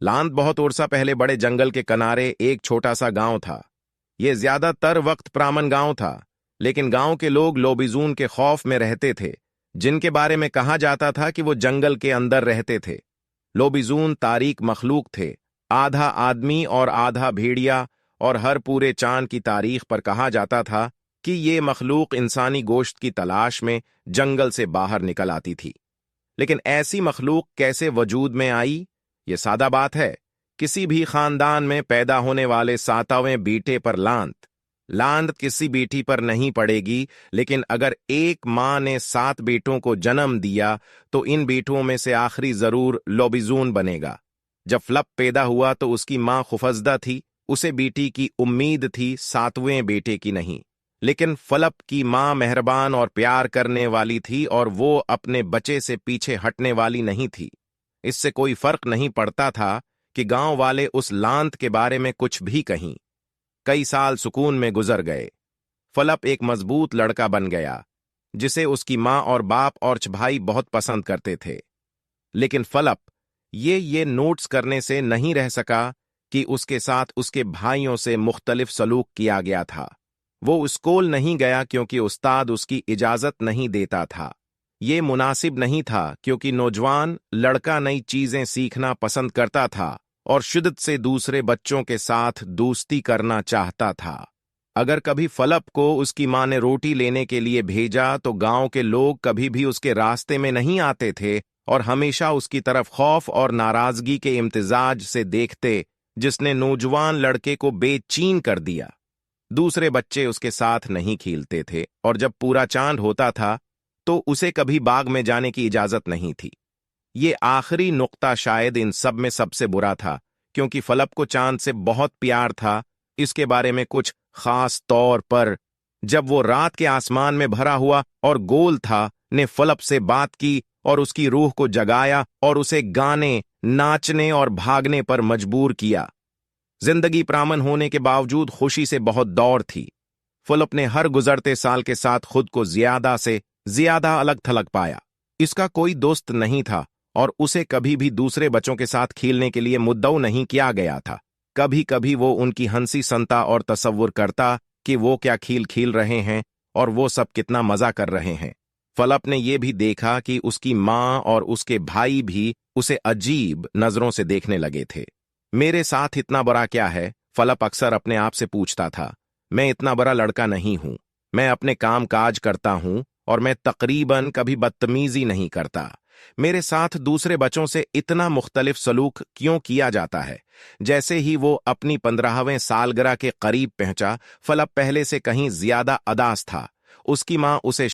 लांत बहुत उर्सा पहले बड़े जंगल के किनारे एक छोटा सा गांव था। ये ज्यादातर वक्त प्रामन गांव था, लेकिन गांव के लोग लोबिजून के खौफ में रहते थे, जिनके बारे में कहा जाता था कि वो जंगल के अंदर रहते थे। लोबिजून तारीक मखलूक थे, आधा आदमी और आधा भेड़िया, और हर पूरे चांद की तारीख पर कहा जाता था कि ये मखलूक इंसानी गोश्त की तलाश में जंगल से बाहर निकल आती थी। लेकिन ऐसी मखलूक कैसे वजूद में आई? ये सादा बात है। किसी भी खानदान में पैदा होने वाले 7वें बेटे पर लांत किसी बेटी पर नहीं पड़ेगी, लेकिन अगर एक माँ ने 7 बेटों को जन्म दिया तो इन बेटों में से आखिरी जरूर लोबिजून बनेगा। जब फ्लप पैदा हुआ तो उसकी माँ खुफजदा थी, उसे बेटी की उम्मीद थी, 7वें बेटे की नहीं। लेकिन फलप की माँ मेहरबान और प्यार करने वाली थी, और वो अपने बच्चे से पीछे हटने वाली नहीं थी। इससे कोई फर्क नहीं पड़ता था कि गांव वाले उस लांत के बारे में कुछ भी कहीं। कई साल सुकून में गुजर गए। फलप एक मजबूत लड़का बन गया, जिसे उसकी माँ और बाप और भाई बहुत पसंद करते थे। लेकिन फलप ये नोट्स करने से नहीं रह सका कि उसके साथ उसके भाइयों से मुख्तलिफ सलूक किया गया था। वो स्कूल नहीं गया क्योंकि उस्ताद उसकी इजाजत नहीं देता था। ये मुनासिब नहीं था क्योंकि नौजवान लड़का नई चीजें सीखना पसंद करता था और शिद्दत से दूसरे बच्चों के साथ दोस्ती करना चाहता था। अगर कभी फलप को उसकी माँ ने रोटी लेने के लिए भेजा तो गांव के लोग कभी भी उसके रास्ते में नहीं आते थे और हमेशा उसकी तरफ खौफ और नाराजगी के इम्तिजाज से देखते, जिसने नौजवान लड़के को बेचैन कर दिया। दूसरे बच्चे उसके साथ नहीं खेलते थे, और जब पूरा चांद होता था तो उसे कभी बाग में जाने की इजाजत नहीं थी। ये आखिरी नुक्ता शायद इन सब में सबसे बुरा था, क्योंकि फलप को चांद से बहुत प्यार था। इसके बारे में कुछ खास तौर पर जब वो रात के आसमान में भरा हुआ और गोल था, ने फलप से बात की और उसकी रूह को जगाया और उसे गाने, नाचने और भागने पर मजबूर किया। जिंदगी प्रामन होने के बावजूद खुशी से बहुत दौड़ थी। फलप ने हर गुजरते साल के साथ खुद को ज्यादा से ज्यादा अलग थलग पाया। इसका कोई दोस्त नहीं था और उसे कभी भी दूसरे बच्चों के साथ खेलने के लिए मुद्दऊ नहीं किया गया था। कभी कभी वो उनकी हंसी सुनता और तसव्वुर करता कि वो क्या खेल खेल रहे हैं और वो सब कितना मजा कर रहे हैं। फलप ने यह भी देखा कि उसकी माँ और उसके भाई भी उसे अजीब नजरों से देखने लगे थे। मेरे साथ इतना बड़ा क्या है? फलप अक्सर अपने आप से पूछता था। मैं इतना बड़ा लड़का नहीं हूं। मैं अपने काम काज करता हूं और मैं तकरीबन कभी बदतमीजी नहीं करता। मेरे साथ दूसरे बच्चों से इतना मुख्तलिफ सलूक क्यों किया जाता है? जैसे ही वो अपनी 15वें सालगिरह के करीब पहुंचा, फलप पहले से कहीं ज्यादा अदास था। उसकी माँ उसे